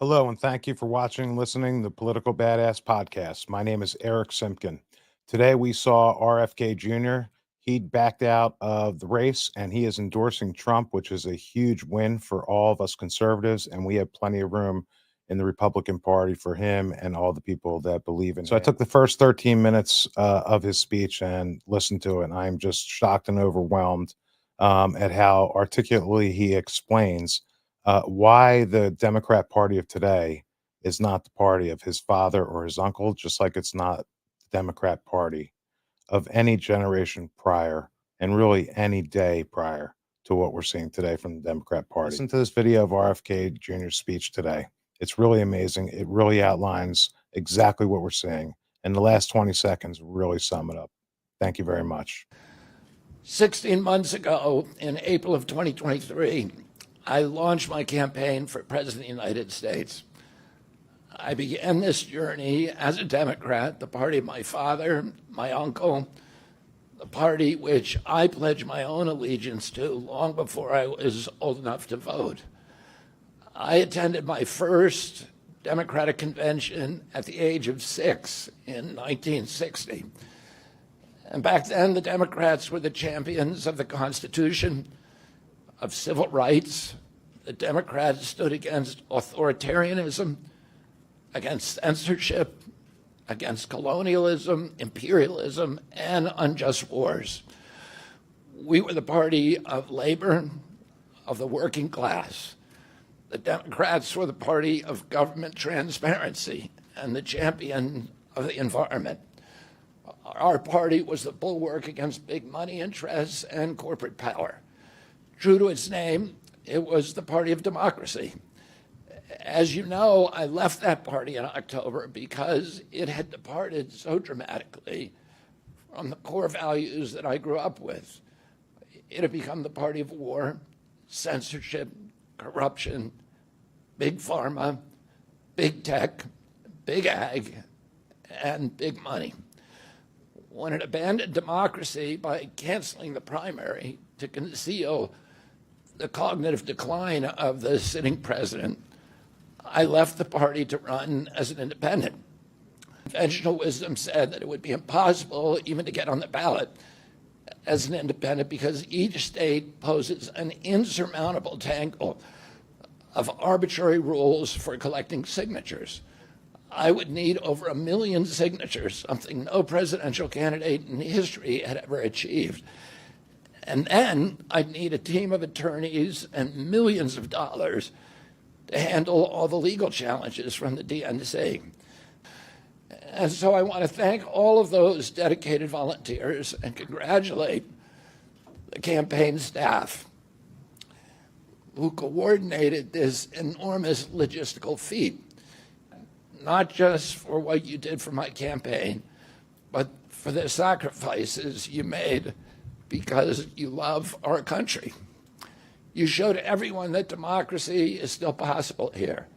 Hello, and thank you for watching and listening to the Political Badass Podcast. My name is Eric Simpkin. Today we saw RFK Jr. He backed out of the race and he is endorsing Trump, which is a huge win for all of us conservatives. And we have plenty of room in the Republican Party for him and all the people that believe in him. So I took the first 13 minutes of his speech and listened to it. And I'm just shocked and overwhelmed at how articulately he explains why the Democrat Party of today is not the party of his father or his uncle, just like it's not the Democrat Party of any generation prior and really any day prior to what we're seeing today from the Democrat Party. Listen to this video of RFK Jr.'s speech today. It's really amazing. It really outlines exactly what we're seeing. And the last 20 seconds really sum it up. Thank you very much. 16 months ago, in April of 2023, I launched my campaign for President of the United States. I began this journey as a Democrat, the party of my father, my uncle, the party which I pledged my own allegiance to long before I was old enough to vote. I attended my first Democratic convention at the age of 6 in 1960. And back then, the Democrats were the champions of the Constitution, of civil rights. The Democrats stood against authoritarianism, against censorship, against colonialism, imperialism, and unjust wars. We were the party of labor, of the working class. The Democrats were the party of government transparency and the champion of the environment. Our party was the bulwark against big money interests and corporate power. True to its name, it was the party of democracy. As you know, I left that party in October because it had departed so dramatically from the core values that I grew up with. It had become the party of war, censorship, corruption, big pharma, big tech, big ag, and big money. When it abandoned democracy by canceling the primary to conceal the cognitive decline of the sitting president, I left the party to run as an independent. Conventional wisdom said that it would be impossible even to get on the ballot as an independent because each state poses an insurmountable tangle of arbitrary rules for collecting signatures. I would need over 1 million signatures, something no presidential candidate in history had ever achieved. And then I'd need a team of attorneys and millions of dollars to handle all the legal challenges from the DNC. And so I want to thank all of those dedicated volunteers and congratulate the campaign staff who coordinated this enormous logistical feat, not just for what you did for my campaign, but for the sacrifices you made because you love our country. You showed everyone that democracy is still possible here.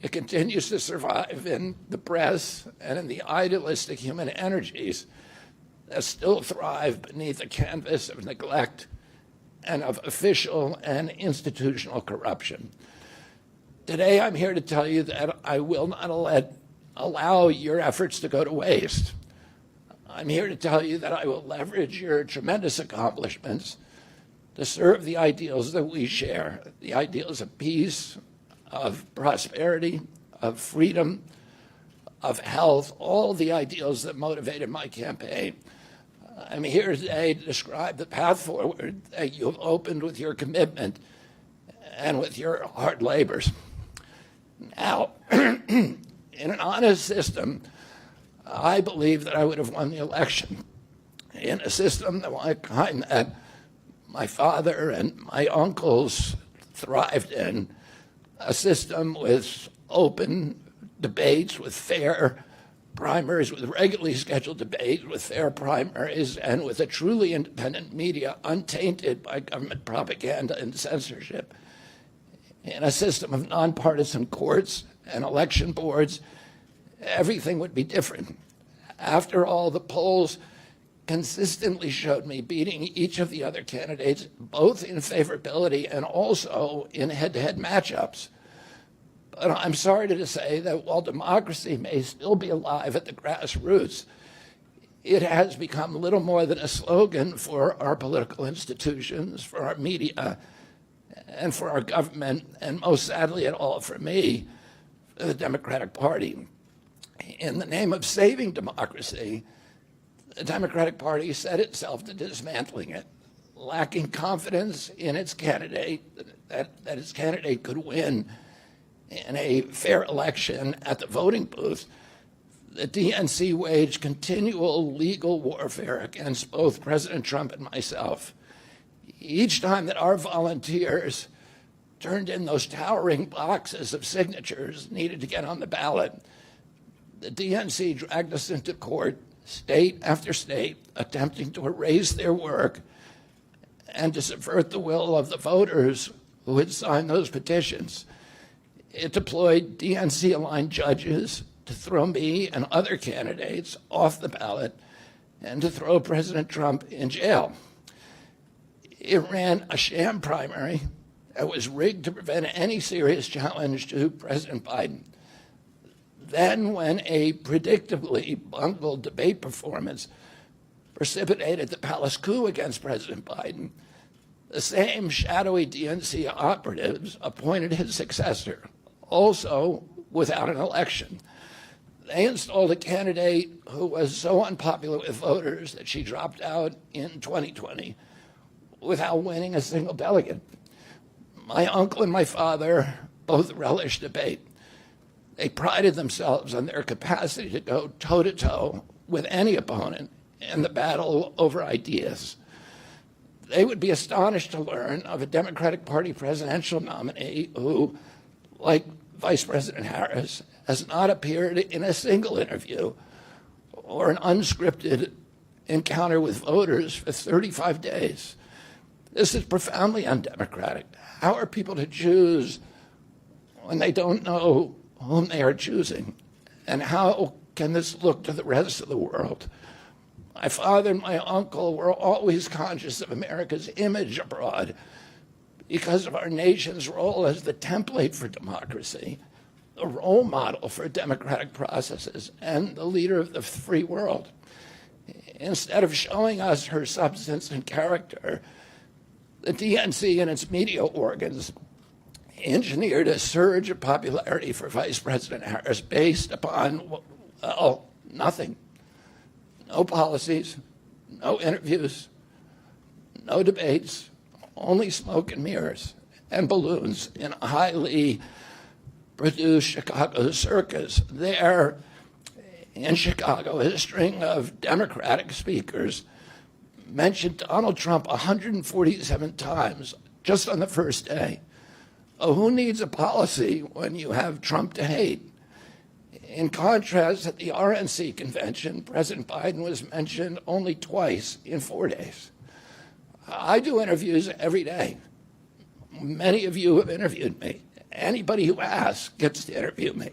It continues to survive in the press and in the idealistic human energies that still thrive beneath the canvas of neglect and of official and institutional corruption. Today, I'm here to tell you that I will not allow your efforts to go to waste. I'm here to tell you that I will leverage your tremendous accomplishments to serve the ideals that we share, the ideals of peace, of prosperity, of freedom, of health, all the ideals that motivated my campaign. I'm here today to describe the path forward that you've opened with your commitment and with your hard labors. Now, in an honest system, I believe that I would have won the election. In a system like kind that my father and my uncles thrived in, a system with open debates, with fair primaries, with regularly scheduled debates, with fair primaries, and with a truly independent media untainted by government propaganda and censorship. In a system of nonpartisan courts and election boards, everything would be different. After all, the polls consistently showed me beating each of the other candidates, both in favorability and also in head-to-head matchups. But I'm sorry to say that while democracy may still be alive at the grassroots, it has become little more than a slogan for our political institutions, for our media, and for our government, and most sadly at all for me, for the Democratic Party. In the name of saving democracy, the Democratic Party set itself to dismantling it, lacking confidence in its candidate, that its candidate could win in a fair election at the voting booth. The DNC waged continual legal warfare against both President Trump and myself. Each time that our volunteers turned in those towering boxes of signatures needed to get on the ballot, the DNC dragged us into court, state after state, attempting to erase their work and to subvert the will of the voters who had signed those petitions. It deployed DNC-aligned judges to throw me and other candidates off the ballot and to throw President Trump in jail. It ran a sham primary that was rigged to prevent any serious challenge to President Biden. Then, when a predictably bungled debate performance precipitated the palace coup against President Biden, the same shadowy DNC operatives appointed his successor, also without an election. They installed a candidate who was so unpopular with voters that she dropped out in 2020 without winning a single delegate. My uncle and my father both relished debate. They prided themselves on their capacity to go toe-to-toe with any opponent in the battle over ideas. They would be astonished to learn of a Democratic Party presidential nominee who, like Vice President Harris, has not appeared in a single interview or an unscripted encounter with voters for 35 days. This is profoundly undemocratic. How are people to choose when they don't know whom they are choosing? And how can this look to the rest of the world? My father and my uncle were always conscious of America's image abroad because of our nation's role as the template for democracy, the role model for democratic processes, and the leader of the free world. Instead of showing us her substance and character, the DNC and its media organs engineered a surge of popularity for Vice President Harris based upon, well, nothing. No policies, no interviews, no debates, only smoke and mirrors and balloons in a highly produced Chicago circus. There in Chicago, a string of Democratic speakers mentioned Donald Trump 147 times just on the first day. Oh, who needs a policy when you have Trump to hate? In contrast, at the RNC convention, President Biden was mentioned only twice in 4 days. I do interviews every day. Many of you have interviewed me. Anybody who asks gets to interview me.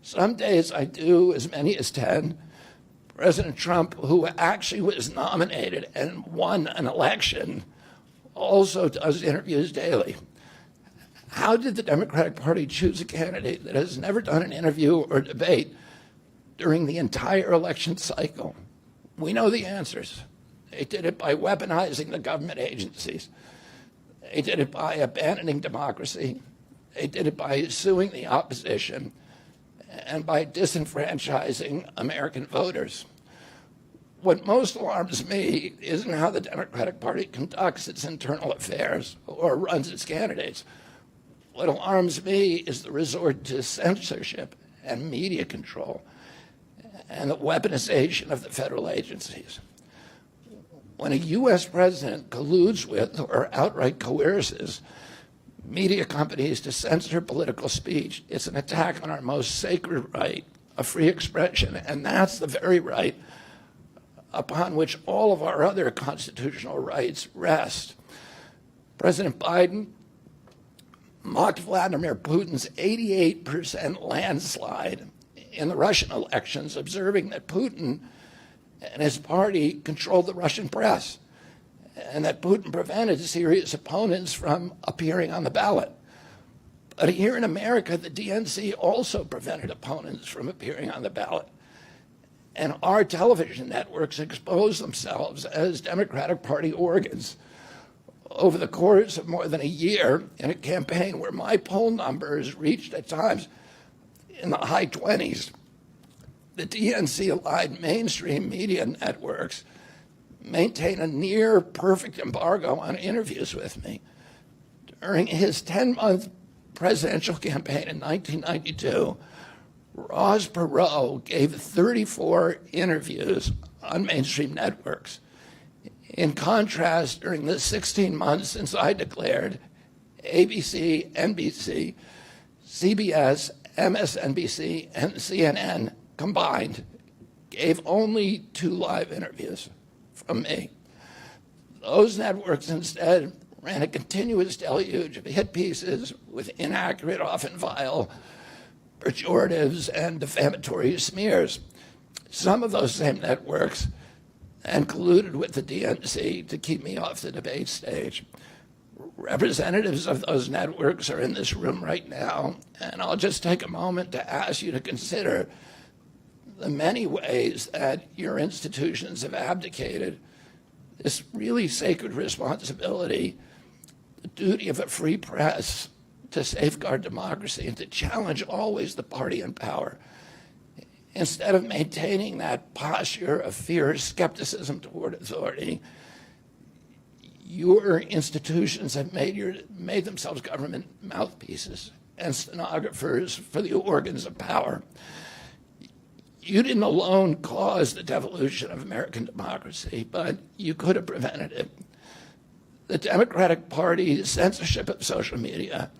Some days I do as many as 10. President Trump, who actually was nominated and won an election, also does interviews daily. How did the Democratic Party choose a candidate that has never done an interview or debate during the entire election cycle? We know the answers. They did it by weaponizing the government agencies. They did it by abandoning democracy. They did it by suing the opposition and by disenfranchising American voters. What most alarms me isn't how the Democratic Party conducts its internal affairs or runs its candidates. What alarms me is the resort to censorship and media control and the weaponization of the federal agencies. When a U.S. president colludes with or outright coerces media companies to censor political speech, it's an attack on our most sacred right of free expression, and that's the very right upon which all of our other constitutional rights rest. President Biden mocked Vladimir Putin's 88% landslide in the Russian elections, observing that Putin and his party controlled the Russian press and that Putin prevented serious opponents from appearing on the ballot. But here in America, the DNC also prevented opponents from appearing on the ballot. And our television networks exposed themselves as Democratic Party organs over the course of more than a year in a campaign where my poll numbers reached at times in the high 20s. The DNC-aligned mainstream media networks maintain a near perfect embargo on interviews with me. During his 10-month presidential campaign in 1992, Ross Perot gave 34 interviews on mainstream networks. In contrast, during the 16 months since I declared, ABC, NBC, CBS, MSNBC, and CNN combined gave only 2 live interviews from me. Those networks instead ran a continuous deluge of hit pieces with inaccurate, often vile, pejoratives and defamatory smears. Some of those same networks and colluded with the DNC to keep me off the debate stage. Representatives of those networks are in this room right now, and I'll just take a moment to ask you to consider the many ways that your institutions have abdicated this really sacred responsibility, the duty of a free press to safeguard democracy and to challenge always the party in power. Instead of maintaining that posture of fear, skepticism toward authority, your institutions have made themselves government mouthpieces and stenographers for the organs of power. You didn't alone cause the devolution of American democracy, but you could have prevented it. The Democratic Party's censorship of social media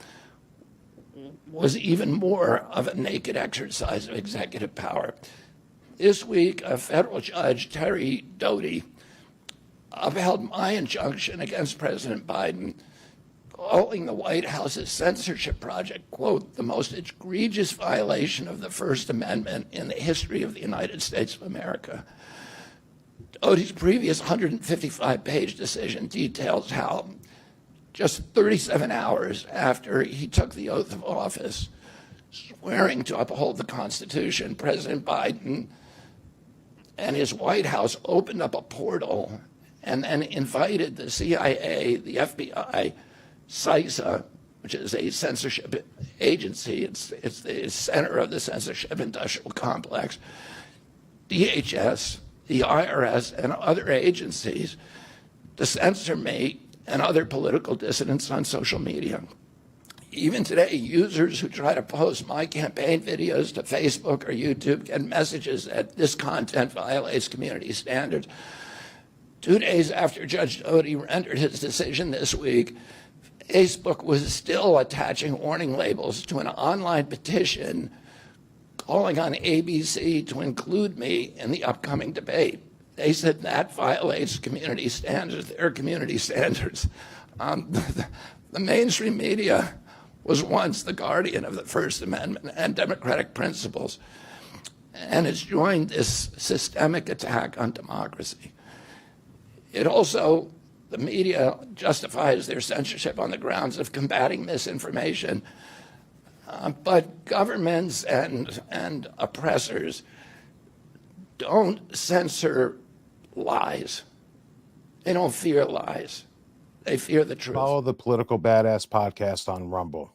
was even more of a naked exercise of executive power. This week, a federal judge, Terry Doty, upheld my injunction against President Biden, calling the White House's censorship project, quote, the most egregious violation of the First Amendment in the history of the United States of America. Doty's previous 155-page decision details how just 37 hours after he took the oath of office, swearing to uphold the Constitution, President Biden and his White House opened up a portal and then invited the CIA, the FBI, CISA, which is a censorship agency, it's the center of the censorship industrial complex, DHS, the IRS, and other agencies to censor me and other political dissidents on social media. Even today, users who try to post my campaign videos to Facebook or YouTube get messages that this content violates community standards. 2 days after Judge Doty rendered his decision this week, Facebook was still attaching warning labels to an online petition calling on ABC to include me in the upcoming debate. They said that violates community standards, their community standards. The mainstream media was once the guardian of the First Amendment and democratic principles, and it's joined this systemic attack on democracy. It also, the media justifies their censorship on the grounds of combating misinformation, but governments and oppressors don't censor lies. They don't fear lies. They fear the truth. Follow the Political Badass podcast on Rumble.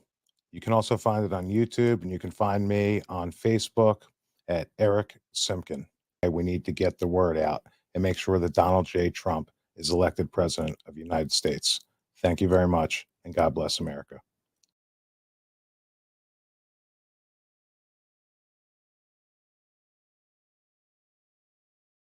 You can also find it on YouTube, and you can find me on Facebook at Eric Simpkin. We need to get the word out and make sure that Donald J. Trump is elected president of the United States. Thank you very much, and God bless America.